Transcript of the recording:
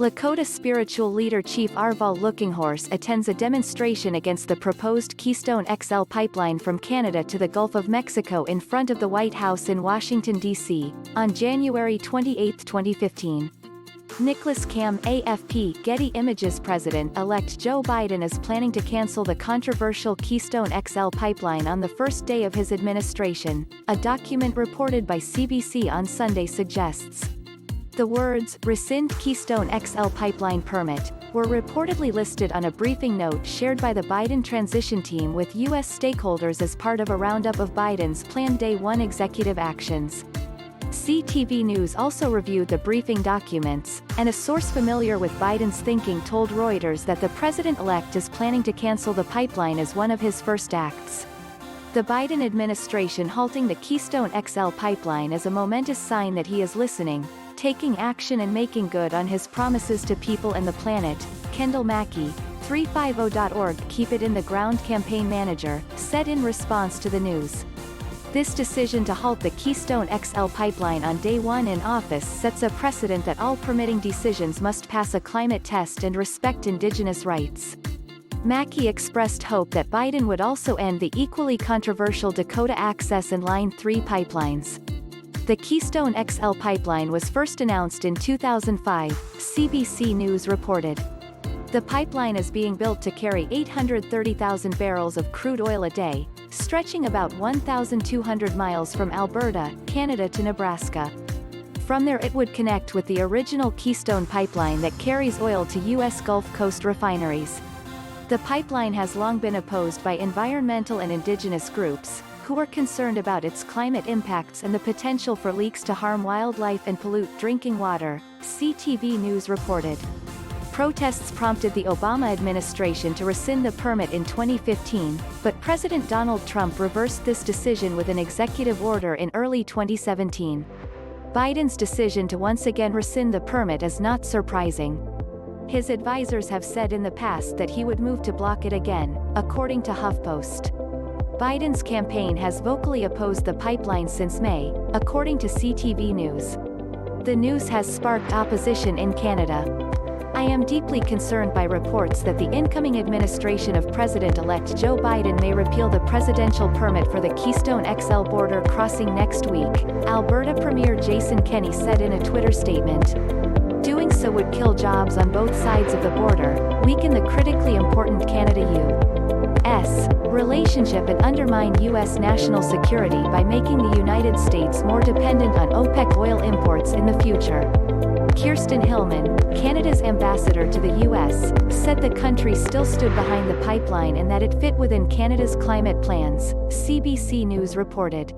Lakota spiritual leader Chief Arval Lookinghorse attends a demonstration against the proposed Keystone XL pipeline from Canada to the Gulf of Mexico in front of the White House in Washington, D.C., on January 28, 2015. Nicholas Cam AFP Getty Images President-elect Joe Biden is planning to cancel the controversial Keystone XL pipeline on the first day of his administration, a document reported by CBC on Sunday suggests. The words, "Rescind Keystone XL pipeline permit," were reportedly listed on a briefing note shared by the Biden transition team with U.S. stakeholders as part of a roundup of Biden's planned Day 1 executive actions. CTV News also reviewed the briefing documents, and a source familiar with Biden's thinking told Reuters that the president-elect is planning to cancel the pipeline as one of his first acts. The Biden administration halting the Keystone XL pipeline is a momentous sign that he is listening, taking action and making good on his promises to people and the planet, Kendall Mackey, 350.org Keep It in the Ground campaign manager, said in response to the news. This decision to halt the Keystone XL pipeline on day 1 in office sets a precedent that all permitting decisions must pass a climate test and respect Indigenous rights. Mackey expressed hope that Biden would also end the equally controversial Dakota Access and Line 3 pipelines. The Keystone XL pipeline was first announced in 2005, CBC News reported. The pipeline is being built to carry 830,000 barrels of crude oil a day, stretching about 1,200 miles from Alberta, Canada to Nebraska. From there it would connect with the original Keystone pipeline that carries oil to U.S. Gulf Coast refineries. The pipeline has long been opposed by environmental and indigenous groups, who were concerned about its climate impacts and the potential for leaks to harm wildlife and pollute drinking water, CTV News reported. Protests prompted the Obama administration to rescind the permit in 2015, but President Donald Trump reversed this decision with an executive order in early 2017. Biden's decision to once again rescind the permit is not surprising. His advisors have said in the past that he would move to block it again, according to HuffPost. Biden's campaign has vocally opposed the pipeline since May, according to CTV News. The news has sparked opposition in Canada. I am deeply concerned by reports that the incoming administration of President-elect Joe Biden may repeal the presidential permit for the Keystone XL border crossing next week, Alberta Premier Jason Kenney said in a Twitter statement. Doing so would kill jobs on both sides of the border, weaken the critically important Canada-U.S. relationship and undermine U.S. national security by making the United States more dependent on OPEC oil imports in the future. Kirsten Hillman, Canada's ambassador to the U.S., said the country still stood behind the pipeline and that it fit within Canada's climate plans, CBC News reported.